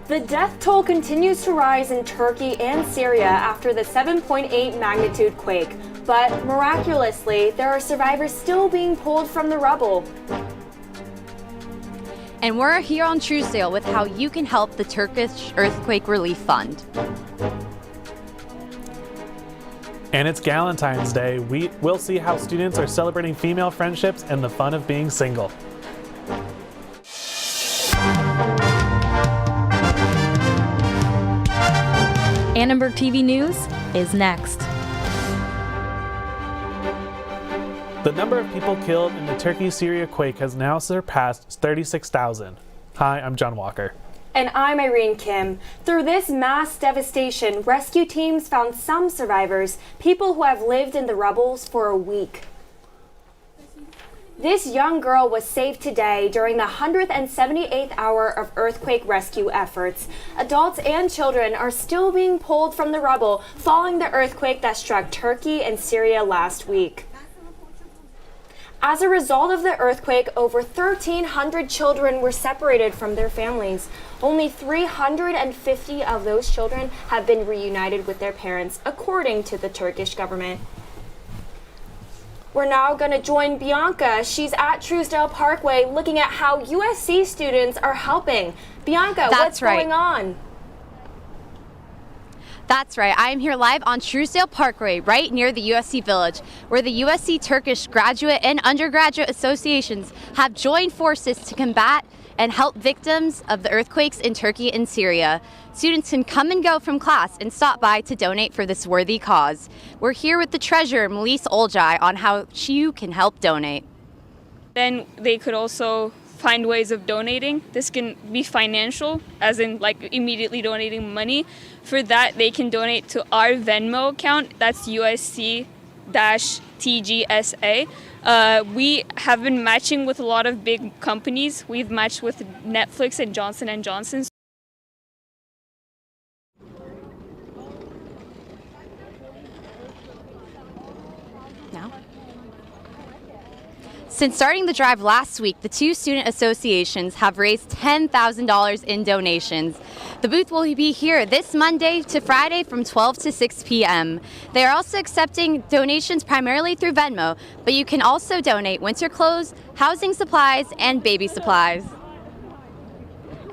The death toll continues to rise in Turkey and Syria after the 7.8 magnitude quake, but miraculously, there are survivors still being pulled from the rubble. And we're here on Truesdale with how you can help the Turkish Earthquake Relief Fund. And it's Galentine's Day. We'll see how students are celebrating female friendships and the fun of being single. Annenberg TV News is next. The number of people killed in the Turkey-Syria quake has now surpassed 36,000. Hi, I'm John Walker. And I'm Irene Kim. Through this mass devastation, rescue teams found some survivors, people who have lived in the rubbles for a week. This young girl was saved today during the 178th hour of earthquake rescue efforts. Adults and children are still being pulled from the rubble following the earthquake that struck Turkey and Syria last week. As a result of the earthquake, over 1,300 children were separated from their families. Only 350 of those children have been reunited with their parents, according to the Turkish government. We're now going to join Bianca. She's at Truesdale Parkway looking at how USC students are helping. Bianca, what's going on? That's right. I am here live on Truesdale Parkway, right near the USC Village, where the USC Turkish graduate and undergraduate associations have joined forces to combat and help victims of the earthquakes in Turkey and Syria. Students can come and go from class and stop by to donate for this worthy cause. We're here with the treasurer, Melise Oljai, on how you can help donate. Then they could also find ways of donating. This can be financial, as in like immediately donating money. For that, they can donate to our Venmo account. That's USC-TGSA. We have been matching with a lot of big companies. We've matched with Netflix and Johnson & Johnson. Since starting the drive last week, the two student associations have raised $10,000 in donations. The booth will be here this Monday to Friday from 12 to 6 p.m. They are also accepting donations primarily through Venmo, but you can also donate winter clothes, housing supplies, and baby supplies.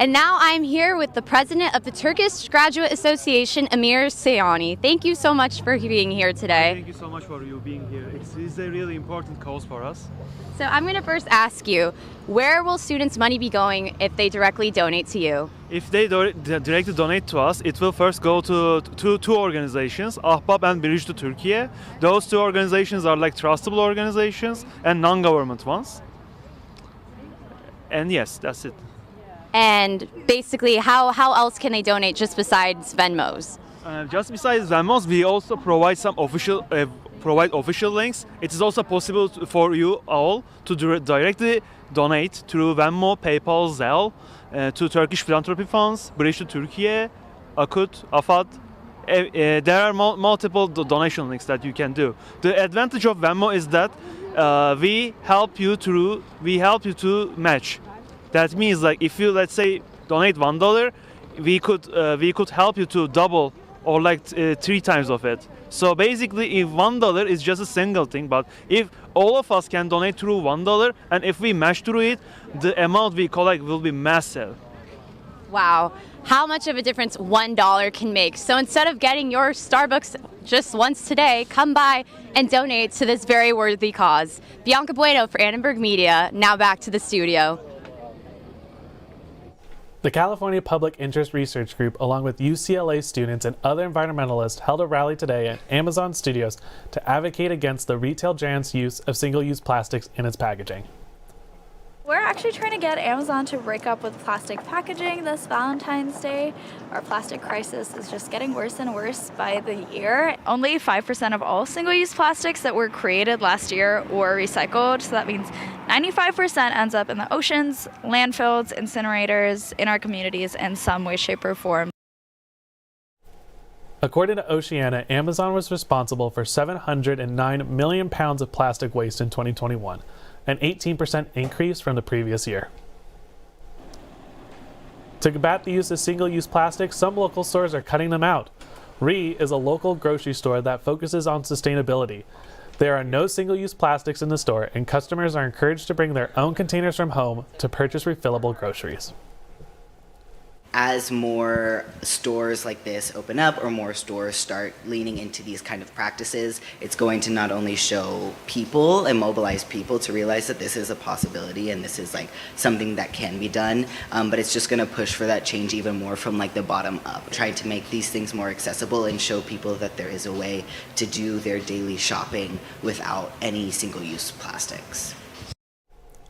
And now I'm here with the president of the Turkish Graduate Association, Amir Sayani. Thank you so much for being here today. Thank you so much for you being here. It's a really important cause for us. So I'm going to first ask you, where will students' money be going if they directly donate to you? If they directly donate to us, it will first go to two organizations, Ahbap and Bridge to Turkey. Those two organizations are like trustable organizations and non-government ones. And yes, that's it. And basically, how else can they donate just besides Venmos? Just besides Venmos, we also provide some official links. It is also possible for you all to directly donate through Venmo, PayPal, Zelle to Turkish philanthropy funds, Bridge to Turkey, Akut, Afad. There are multiple donation links that you can do. The advantage of Venmo is that we help you to match. That means, like, if you, let's say, donate $1, we could help you to double or like 3 times of it. So basically, if $1 is just a single thing, but if all of us can donate through $1, and if we match through it, the amount we collect will be massive. Wow, how much of a difference $1 can make. So instead of getting your Starbucks just once today, come by and donate to this very worthy cause. Bianca Bueno for Annenberg Media, now back to the studio. The California Public Interest Research Group, along with UCLA students and other environmentalists, held a rally today at Amazon Studios to advocate against the retail giant's use of single-use plastics in its packaging. We're actually trying to get Amazon to break up with plastic packaging this Valentine's Day. Our plastic crisis is just getting worse and worse by the year. Only 5% of all single-use plastics that were created last year were recycled, so that means 95% ends up in the oceans, landfills, incinerators, in our communities in some way, shape, or form. According to Oceana, Amazon was responsible for 709 million pounds of plastic waste in 2021. An 18% increase from the previous year. To combat the use of single-use plastics, some local stores are cutting them out. RE is a local grocery store that focuses on sustainability. There are no single-use plastics in the store, and customers are encouraged to bring their own containers from home to purchase refillable groceries. As more stores like this open up or more stores start leaning into these kind of practices, it's going to not only show people and mobilize people to realize that this is a possibility and this is like something that can be done, but it's just going to push for that change even more from like the bottom up, trying to make these things more accessible and show people that there is a way to do their daily shopping without any single-use plastics.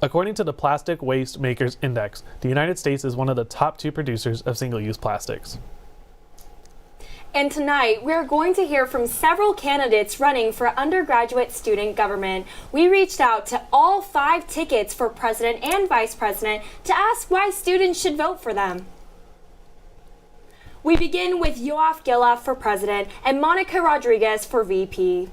According to the Plastic Waste Makers Index, the United States is one of the top 2 producers of single-use plastics. And tonight, we're going to hear from several candidates running for undergraduate student government. We reached out to all 5 tickets for president and vice president to ask why students should vote for them. We begin with Yoav Gila for president and Monica Rodriguez for VP.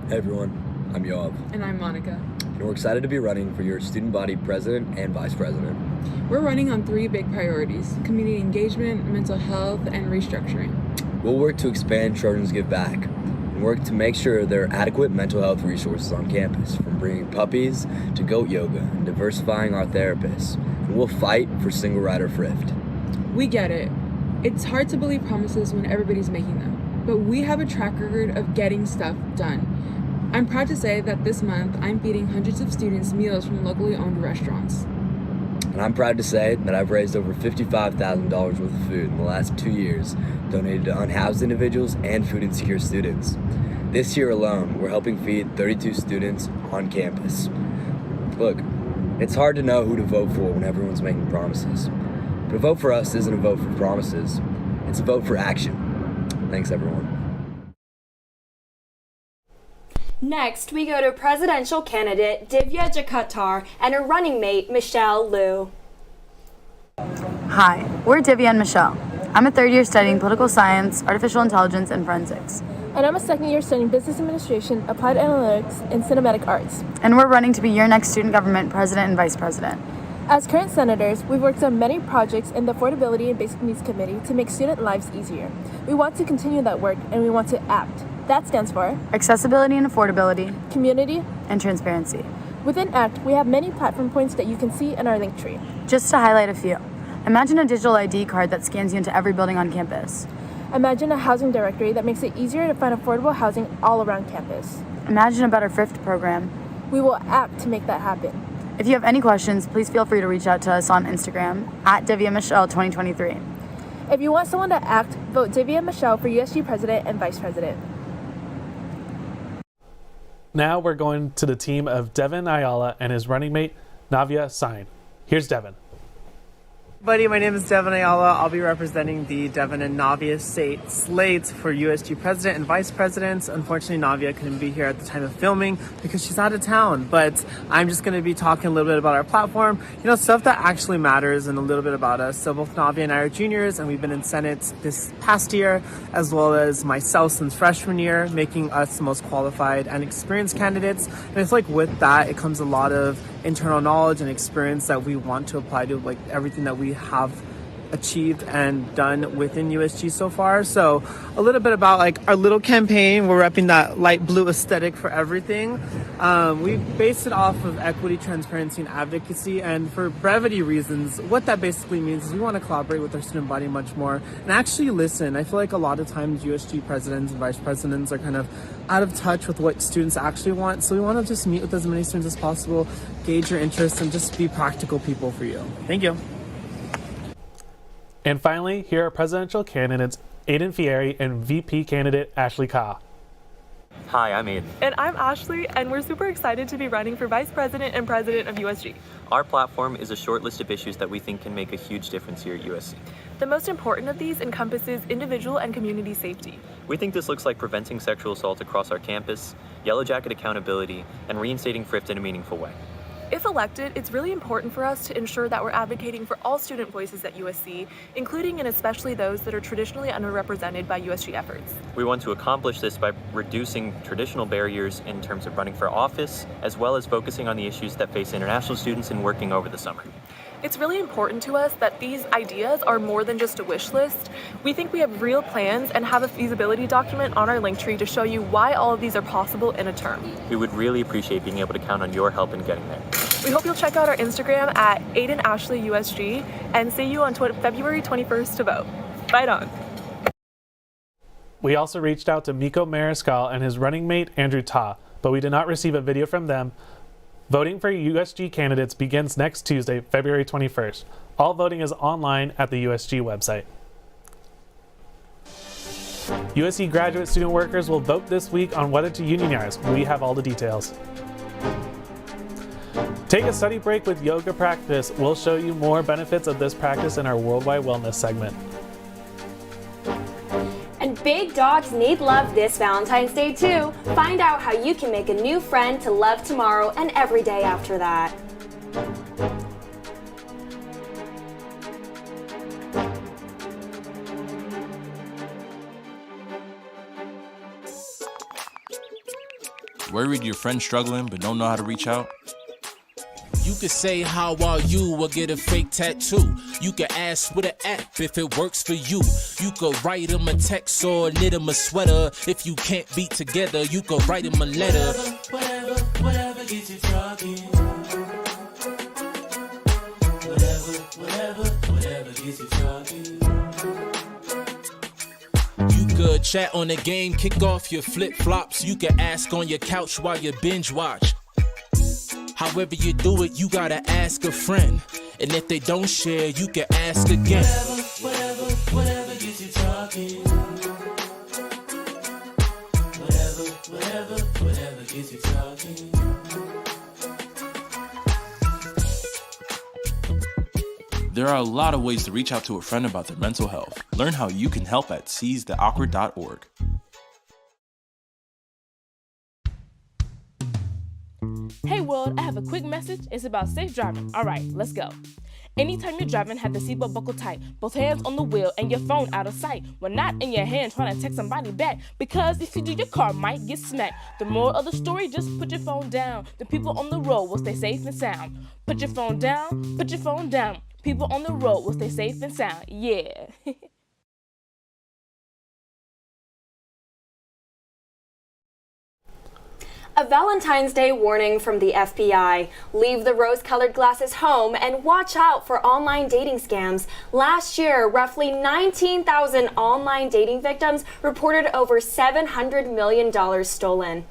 Hey everyone, I'm Yoav. And I'm Monica. And we're excited to be running for your student body president and vice president. We're running on 3 big priorities: community engagement, mental health, and restructuring. We'll work to expand Children's Give Back and work to make sure there are adequate mental health resources on campus, from bringing puppies to goat yoga and diversifying our therapists. And we'll fight for single rider thrift. We get it. It's hard to believe promises when everybody's making them, but we have a track record of getting stuff done. I'm proud to say that this month I'm feeding hundreds of students meals from locally owned restaurants. And I'm proud to say that I've raised over $55,000 worth of food in the last 2 years, donated to unhoused individuals and food insecure students. This year alone, we're helping feed 32 students on campus. Look, it's hard to know who to vote for when everyone's making promises. But a vote for us isn't a vote for promises, it's a vote for action. Thanks everyone. Next, we go to presidential candidate Divya Jakatar and her running mate, Michelle Liu. Hi, we're Divya and Michelle. I'm a 3rd year studying political science, artificial intelligence, and forensics. And I'm a 2nd year studying business administration, applied analytics, and cinematic arts. And we're running to be your next student government president and vice president. As current senators, we've worked on many projects in the Affordability and Basic Needs Committee to make student lives easier. We want to continue that work, and we want to ACT. That stands for accessibility and affordability, community, and transparency. Within ACT, we have many platform points that you can see in our link tree. Just to highlight a few. Imagine a digital ID card that scans you into every building on campus. Imagine a housing directory that makes it easier to find affordable housing all around campus. Imagine a better thrift program. We will ACT to make that happen. If you have any questions, please feel free to reach out to us on Instagram at DivyaMichelle2023. If you want someone to ACT, vote Divya and Michelle for USG president and vice president. Now we're going to the team of Devin Ayala and his running mate, Navya Sain. Here's Devin. Buddy, my name is Devin Ayala. I'll be representing the Devin and Navya slates for USG president and vice presidents. Unfortunately, Navya couldn't be here at the time of filming because she's out of town, but I'm just going to be talking a little bit about our platform, stuff that actually matters, and a little bit about us. So both Navya and I are juniors, and we've been in Senate this past year, as well as myself since freshman year, making us the most qualified and experienced candidates. And it's like with that, it comes a lot of internal knowledge and experience that we want to apply to like everything that we have achieved and done within USG so far. So a little bit about like our little campaign. We're repping that light blue aesthetic for everything. We based it off of equity, transparency, and advocacy. And for brevity reasons, what that basically means is we want to collaborate with our student body much more and actually listen. I feel like a lot of times USG presidents and vice presidents are kind of out of touch with what students actually want. So we want to just meet with as many students as possible, gauge your interests, and just be practical people for you. Thank you. And finally, here are presidential candidates Aiden Fieri and VP candidate Ashley Ka. Hi, I'm Aiden. And I'm Ashley, and we're super excited to be running for Vice President and President of USG. Our platform is a short list of issues that we think can make a huge difference here at USC. The most important of these encompasses individual and community safety. We think this looks like preventing sexual assault across our campus, Yellow Jacket accountability, and reinstating thrift in a meaningful way. If elected, it's really important for us to ensure that we're advocating for all student voices at USC, including and especially those that are traditionally underrepresented by USG efforts. We want to accomplish this by reducing traditional barriers in terms of running for office, as well as focusing on the issues that face international students and working over the summer. It's really important to us that these ideas are more than just a wish list. We think we have real plans and have a feasibility document on our Linktree to show you why all of these are possible in a term. We would really appreciate being able to count on your help in getting there. We hope you'll check out our Instagram at AidenAshleyUSG and see you on February 21st to vote. Fight on! We also reached out to Miko Mariscal and his running mate Andrew Ta, but we did not receive a video from them. Voting for USG candidates begins next Tuesday, February 21st. All voting is online at the USG website. USC graduate student workers will vote this week on whether to unionize. We have all the details. Take a study break with yoga practice. We'll show you more benefits of this practice in our Worldwide Wellness segment. And big dogs need love this Valentine's Day too. Find out how you can make a new friend to love tomorrow and every day after that. Worried your friend's struggling but don't know how to reach out? You could say how are you or get a fake tattoo. You could ask with an app if it works for you. You could write him a text or knit him a sweater. If you can't be together, you could write him a letter. Whatever gets you talking. Whatever gets you talking. You could chat on the game, kick off your flip-flops. You could ask on your couch while you binge watch. However you do it, you gotta ask a friend. And if they don't share, you can ask again. Whatever gets you talking. Whatever gets you talking. There are a lot of ways to reach out to a friend about their mental health. Learn how you can help at seizetheawkward.org. Hey world, I have a quick message. It's about safe driving. All right, let's go. Anytime you're driving, have the seatbelt buckled tight. Both hands on the wheel and your phone out of sight. When not in your hand trying to text somebody back. Because if you do, your car might get smacked. The moral of the story, just put your phone down. The people on the road will stay safe and sound. Put your phone down, put your phone down. People on the road will stay safe and sound. Yeah. A Valentine's Day warning from the FBI. Leave the rose-colored glasses home and watch out for online dating scams. Last year, roughly 19,000 online dating victims reported over $700 million stolen.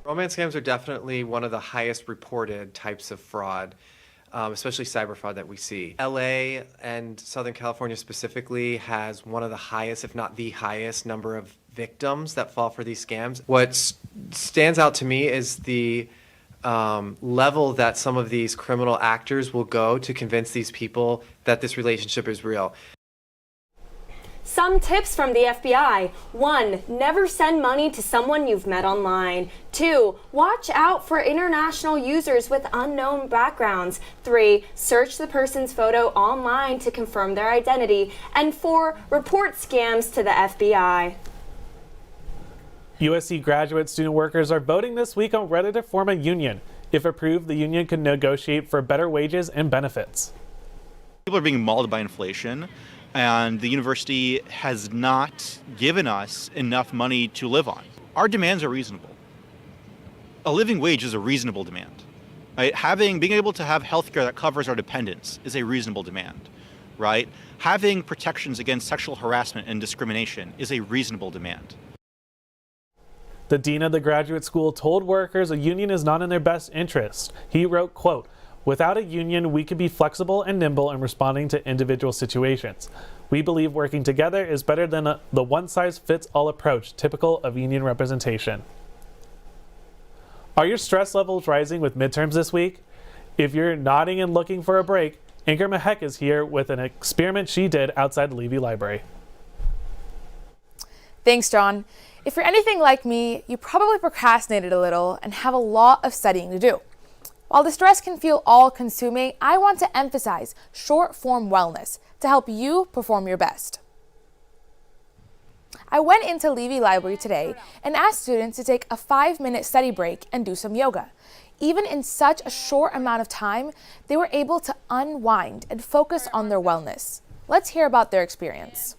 Romance scams are definitely one of the highest reported types of fraud, especially cyber fraud that we see. LA and Southern California specifically has one of the highest, if not the highest, number of victims that fall for these scams. What stands out to me is the level that some of these criminal actors will go to convince these people that this relationship is real. Some tips from the FBI. 1. Never send money to someone you've met online. 2. Watch out for international users with unknown backgrounds. 3. Search the person's photo online to confirm their identity. And 4. Report scams to the FBI. USC graduate student workers are voting this week on whether to form a union. If approved, the union could negotiate for better wages and benefits. People are being mauled by inflation, and the university has not given us enough money to live on. Our demands are reasonable. A living wage is a reasonable demand. Right? Being able to have healthcare that covers our dependents is a reasonable demand. Right? Having protections against sexual harassment and discrimination is a reasonable demand. The dean of the graduate school told workers a union is not in their best interest. He wrote, quote, "Without a union, we can be flexible and nimble in responding to individual situations. We believe working together is better than the one-size-fits-all approach typical of union representation." Are your stress levels rising with midterms this week? If you're nodding and looking for a break, Ingrid Mahek is here with an experiment she did outside the Levy Library. Thanks, John. If you're anything like me, you probably procrastinated a little and have a lot of studying to do. While the stress can feel all-consuming, I want to emphasize short-form wellness to help you perform your best. I went into Levy Library today and asked students to take a 5-minute study break and do some yoga. Even in such a short amount of time, they were able to unwind and focus on their wellness. Let's hear about their experience.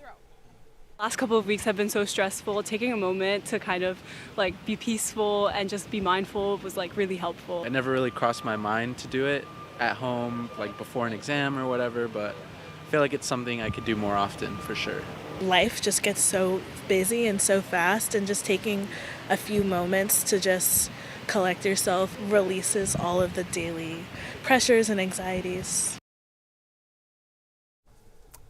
Last couple of weeks have been so stressful. Taking a moment to kind of like be peaceful and just be mindful was like really helpful. It never really crossed my mind to do it at home, like before an exam or whatever, but I feel like it's something I could do more often for sure. Life just gets so busy and so fast, and just taking a few moments to just collect yourself releases all of the daily pressures and anxieties.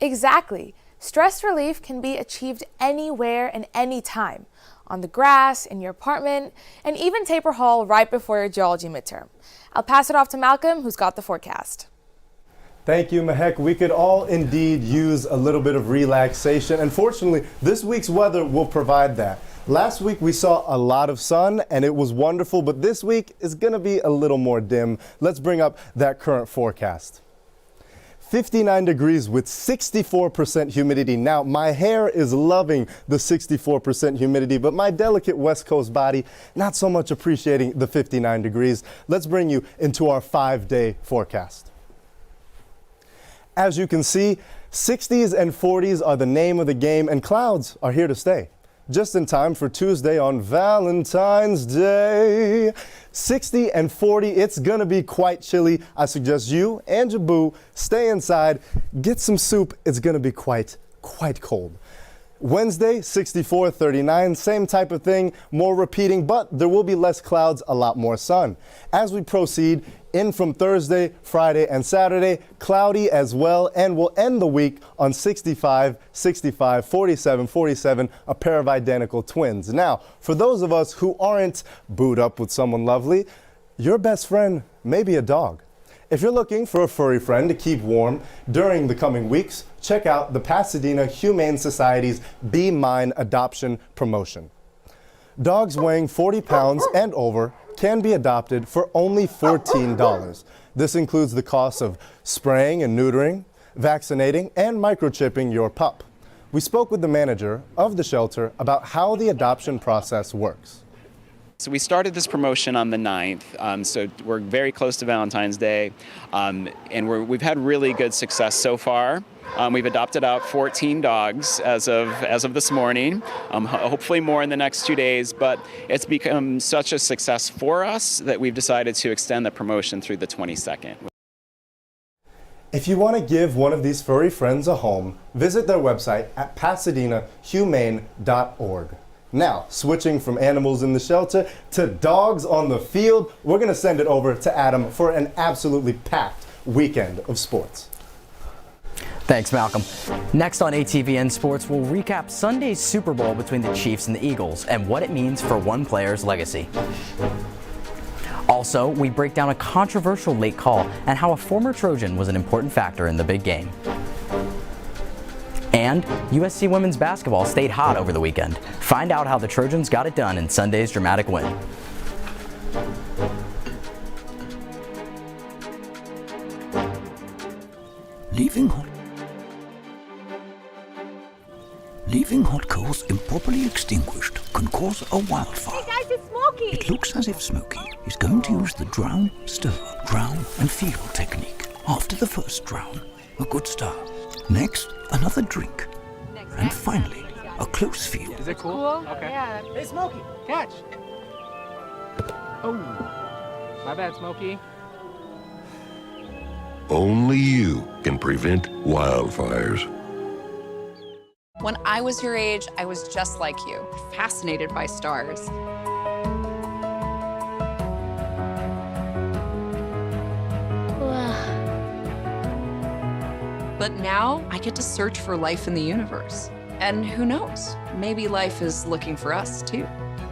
Exactly. Stress relief can be achieved anywhere and anytime, on the grass, in your apartment, and even Taper Hall right before your geology midterm. I'll pass it off to Malcolm, who's got the forecast. Thank you, Mahek. We could all indeed use a little bit of relaxation, and fortunately, this week's weather will provide that. Last week we saw a lot of sun and it was wonderful, but this week is going to be a little more dim. Let's bring up that current forecast. 59 degrees with 64% humidity. Now, my hair is loving the 64% humidity, but my delicate West Coast body, not so much appreciating the 59 degrees. Let's bring you into our 5-day forecast. As you can see, 60s and 40s are the name of the game, and clouds are here to stay. Just in time for Tuesday on Valentine's Day. 60 and 40, it's gonna be quite chilly. I suggest you and your boo stay inside, get some soup. It's gonna be quite cold. Wednesday, 64, 39, same type of thing, more repeating, but there will be less clouds, a lot more sun. As we proceed, in from Thursday, Friday, and Saturday, cloudy as well, and we'll end the week on 65, 65, 47, 47, a pair of identical twins. Now, for those of us who aren't booed up with someone lovely, your best friend may be a dog. If you're looking for a furry friend to keep warm during the coming weeks, check out the Pasadena Humane Society's Be Mine adoption promotion. Dogs weighing 40 pounds and over can be adopted for only $14. This includes the cost of spraying and neutering, vaccinating, and microchipping your pup. We spoke with the manager of the shelter about how the adoption process works. So we started this promotion on the 9th, so we're very close to Valentine's Day, and we've had really good success so far. We've adopted out 14 dogs as of this morning, hopefully more in the next 2 days, but it's become such a success for us that we've decided to extend the promotion through the 22nd. If you want to give one of these furry friends a home, visit their website at pasadenahumane.org. Now, switching from animals in the shelter to dogs on the field, we're going to send it over to Adam for an absolutely packed weekend of sports. Thanks, Malcolm. Next on ATVN Sports, we'll recap Sunday's Super Bowl between the Chiefs and the Eagles and what it means for one player's legacy. Also, we break down a controversial late call and how a former Trojan was an important factor in the big game. And USC women's basketball stayed hot over the weekend. Find out how the Trojans got it done in Sunday's dramatic win. Leaving hot coals improperly extinguished can cause a wildfire. Hey guys, it's Smokey! It looks as if Smokey is going to use the drown, stir, drown and feel technique. After the first drown, a good start. Next, another drink. And finally, a close feel. Is it cool? Okay. Yeah. Hey Smokey, catch! Oh, my bad, Smokey. Only you can prevent wildfires. When I was your age, I was just like you, fascinated by stars. But now I get to search for life in the universe. And who knows, maybe life is looking for us too.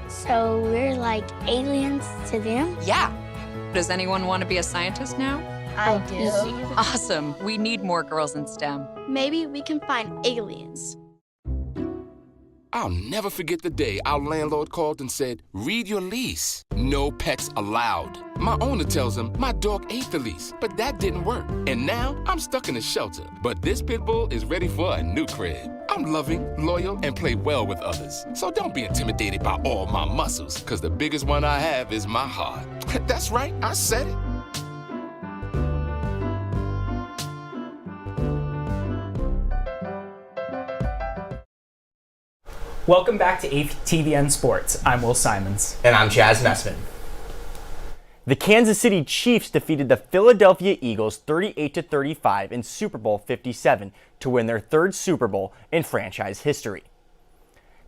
So we're like aliens to them? Yeah. Does anyone want to be a scientist now? I do. Awesome. We need more girls in STEM. Maybe we can find aliens. I'll never forget the day our landlord called and said, read your lease. No pets allowed. My owner tells him my dog ate the lease, but that didn't work. And now I'm stuck in a shelter. But this pit bull is ready for a new crib. I'm loving, loyal, and play well with others. So don't be intimidated by all my muscles, because the biggest one I have is my heart. That's right, I said it. Welcome back to ATVN Sports. I'm Will Simonds. And I'm Messman. The Kansas City Chiefs defeated the Philadelphia Eagles 38-35 in Super Bowl 57 to win their third Super Bowl in franchise history.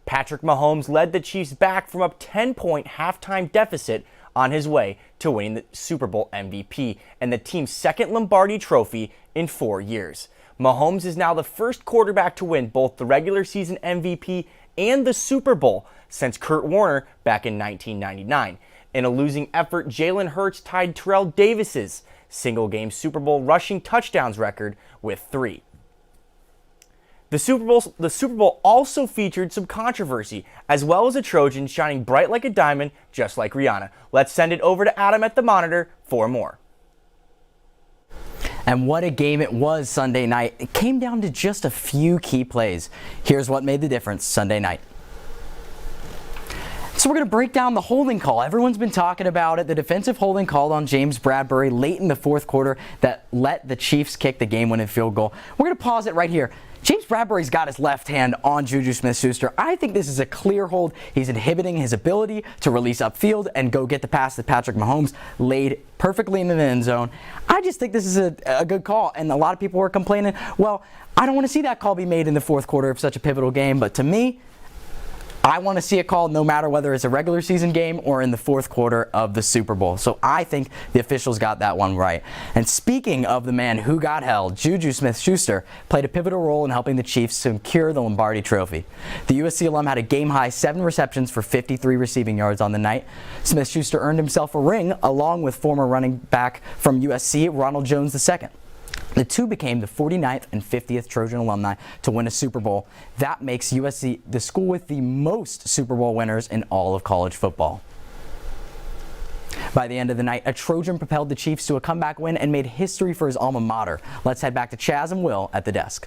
Patrick Mahomes led the Chiefs back from a 10-point halftime deficit on his way to winning the Super Bowl MVP and the team's second Lombardi trophy in 4 years. Mahomes is now the first quarterback to win both the regular season MVP and the Super Bowl since Kurt Warner back in 1999. In a losing effort, Jalen Hurts tied Terrell Davis's single-game Super Bowl rushing touchdowns record with 3. The Super Bowl also featured some controversy, as well as a Trojan shining bright like a diamond, just like Rihanna. Let's send it over to Adam at the monitor for more. And what a game it was Sunday night. It came down to just a few key plays. Here's what made the difference Sunday night. So we're going to break down the holding call. Everyone's been talking about it. The defensive holding call on James Bradbury late in the fourth quarter that let the Chiefs kick the game-winning field goal. We're going to pause it right here. James Bradbury's got his left hand on Juju Smith-Schuster. I think this is a clear hold. He's inhibiting his ability to release upfield and go get the pass that Patrick Mahomes laid perfectly into the end zone. I just think this is a good call, and a lot of people were complaining, well, I don't want to see that call be made in the fourth quarter of such a pivotal game, but to me, I want to see it called no matter whether it's a regular season game or in the fourth quarter of the Super Bowl. So I think the officials got that one right. And speaking of the man who got held, Juju Smith-Schuster played a pivotal role in helping the Chiefs secure the Lombardi trophy. The USC alum had a game-high 7 receptions for 53 receiving yards on the night. Smith-Schuster earned himself a ring along with former running back from USC, Ronald Jones II. The two became the 49th and 50th Trojan alumni to win a Super Bowl. That makes USC the school with the most Super Bowl winners in all of college football. By the end of the night, a Trojan propelled the Chiefs to a comeback win and made history for his alma mater. Let's head back to Chaz and Will at the desk.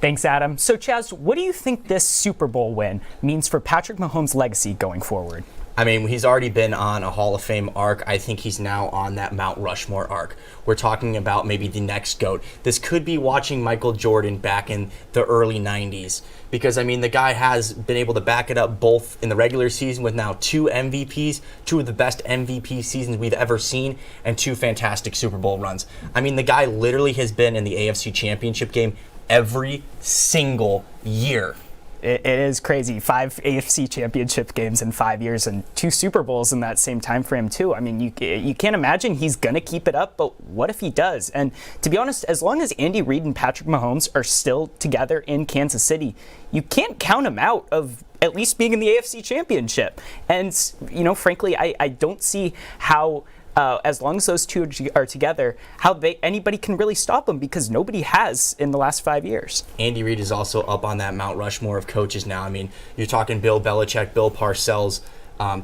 Thanks, Adam. So, Chaz, what do you think this Super Bowl win means for Patrick Mahomes' legacy going forward? I mean, he's already been on a Hall of Fame arc. I think he's now on that Mount Rushmore arc. We're talking about maybe the next GOAT. This could be watching Michael Jordan back in the early 90s. Because, I mean, the guy has been able to back it up both in the regular season with now 2 MVPs, 2 of the best MVP seasons we've ever seen, and 2 fantastic Super Bowl runs. I mean, the guy literally has been in the AFC Championship game every single year. It is crazy. 5 AFC Championship games in 5 years and 2 Super Bowls in that same time frame too. I mean, you can't imagine he's going to keep it up, but what if he does? And to be honest, as long as Andy Reid and Patrick Mahomes are still together in Kansas City, you can't count him out of at least being in the AFC Championship. And, you know, frankly, I don't see how as long as those two are together, how anybody can really stop them, because nobody has in the last 5 years. Andy Reid is also up on that Mount Rushmore of coaches now. I mean, you're talking Bill Belichick, Bill Parcells,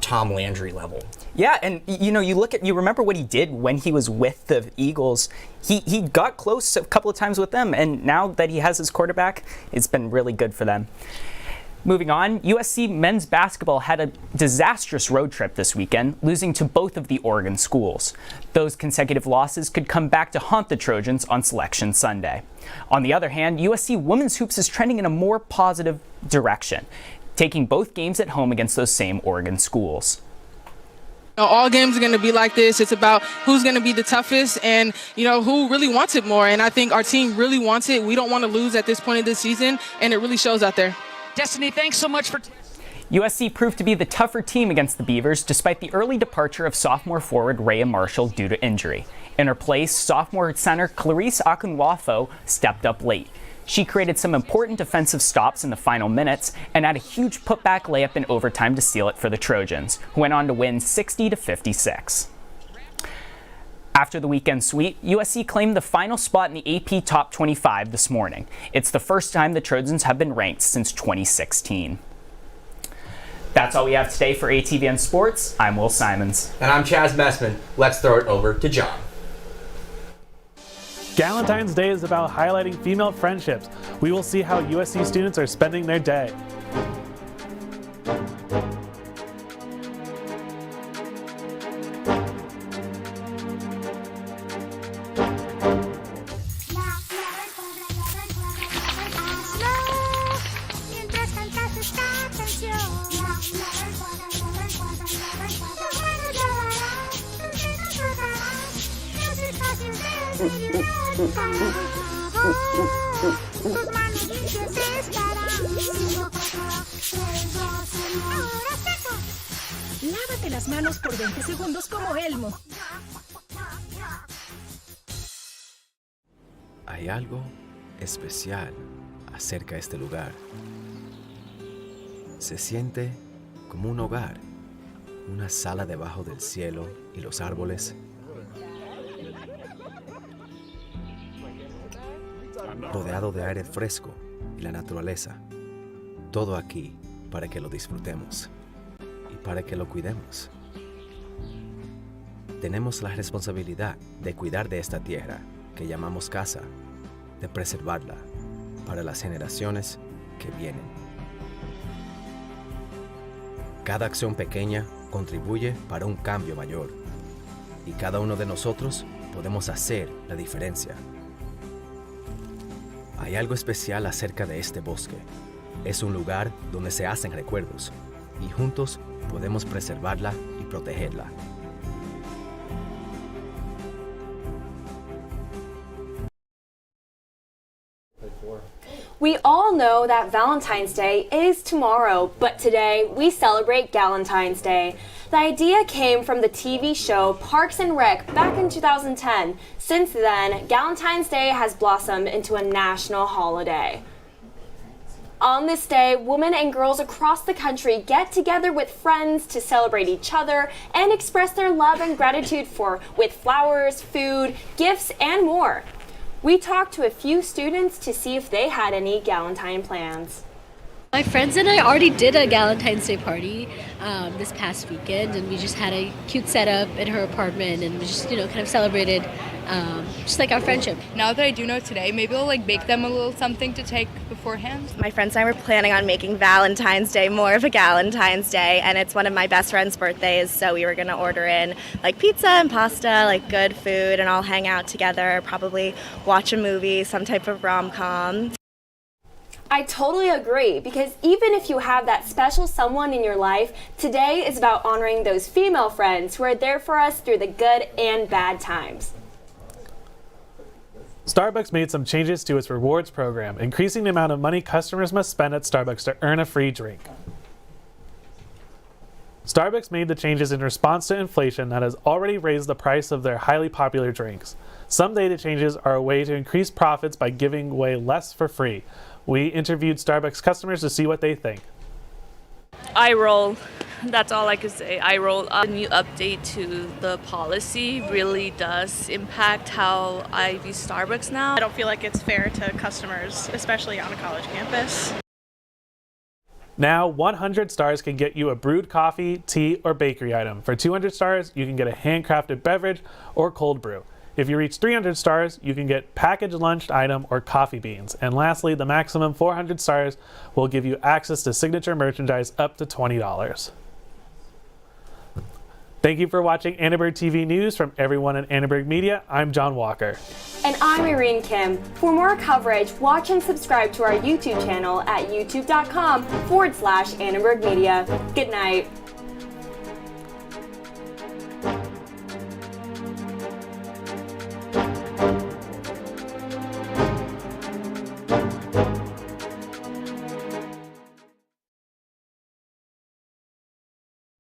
Tom Landry level. Yeah, and you know, you remember what he did when he was with the Eagles. He got close a couple of times with them, and now that he has his quarterback, it's been really good for them. Moving on, USC men's basketball had a disastrous road trip this weekend, losing to both of the Oregon schools. Those consecutive losses could come back to haunt the Trojans on Selection Sunday. On the other hand, USC women's hoops is trending in a more positive direction, taking both games at home against those same Oregon schools. All games are going to be like this. It's about who's going to be the toughest and, you know, who really wants it more. And I think our team really wants it. We don't want to lose at this point of the season, and it really shows out there. Destiny, thanks so much for... USC proved to be the tougher team against the Beavers despite the early departure of sophomore forward Rhea Marshall due to injury. In her place, sophomore center Clarice Akunwafo stepped up late. She created some important defensive stops in the final minutes and had a huge putback layup in overtime to seal it for the Trojans, who went on to win 60-56. After the weekend sweep, USC claimed the final spot in the AP Top 25 this morning. It's the first time the Trojans have been ranked since 2016. That's all we have today for ATVN Sports. I'm Will Simonds. And I'm Chaz Messman. Let's throw it over to John. Galentine's Day is about highlighting female friendships. We will see how USC students are spending their day. Lávate las manos por 20 segundos como Elmo. Hay algo especial acerca de este lugar. Se siente como un hogar, una sala debajo del cielo y los árboles. Rodeado de aire fresco y la naturaleza. Todo aquí para que lo disfrutemos y para que lo cuidemos. Tenemos la responsabilidad de cuidar de esta tierra que llamamos casa, de preservarla para las generaciones que vienen. Cada acción pequeña contribuye para un cambio mayor y cada uno de nosotros podemos hacer la diferencia. Hay algo especial acerca de este bosque. Es un lugar donde se hacen recuerdos y juntos podemos preservarla y protegerla. We all know that Valentine's Day is tomorrow, but today we celebrate Galentine's Day. The idea came from the TV show Parks and Rec back in 2010. Since then, Galentine's Day has blossomed into a national holiday. On this day, women and girls across the country get together with friends to celebrate each other and express their love and gratitude with flowers, food, gifts, and more. We talked to a few students to see if they had any Galentine plans. My friends and I already did a Galentine's Day party this past weekend, and we just had a cute setup in her apartment, and we just, kind of celebrated just like our friendship. Now that I do know today, maybe I'll bake them a little something to take beforehand. My friends and I were planning on making Valentine's Day more of a Galentine's Day, and it's one of my best friend's birthdays, so we were gonna order in pizza and pasta, good food, and all hang out together, probably watch a movie, some type of rom-com. I totally agree, because even if you have that special someone in your life, today is about honoring those female friends who are there for us through the good and bad times. Starbucks made some changes to its rewards program, increasing the amount of money customers must spend at Starbucks to earn a free drink. Starbucks made the changes in response to inflation that has already raised the price of their highly popular drinks. Some data changes are a way to increase profits by giving away less for free. We interviewed Starbucks customers to see what they think. I roll. That's all I could say. I roll. The new update to the policy really does impact how I view Starbucks now. I don't feel like it's fair to customers, especially on a college campus. Now, 100 stars can get you a brewed coffee, tea, or bakery item. For 200 stars, you can get a handcrafted beverage or cold brew. If you reach 300 stars, you can get packaged lunch item or coffee beans. And lastly, the maximum 400 stars will give you access to signature merchandise up to $20. Thank you for watching Annenberg TV News from everyone at Annenberg Media. I'm John Walker. And I'm Irene Kim. For more coverage, watch and subscribe to our YouTube channel at youtube.com/Annenberg Media. Good night.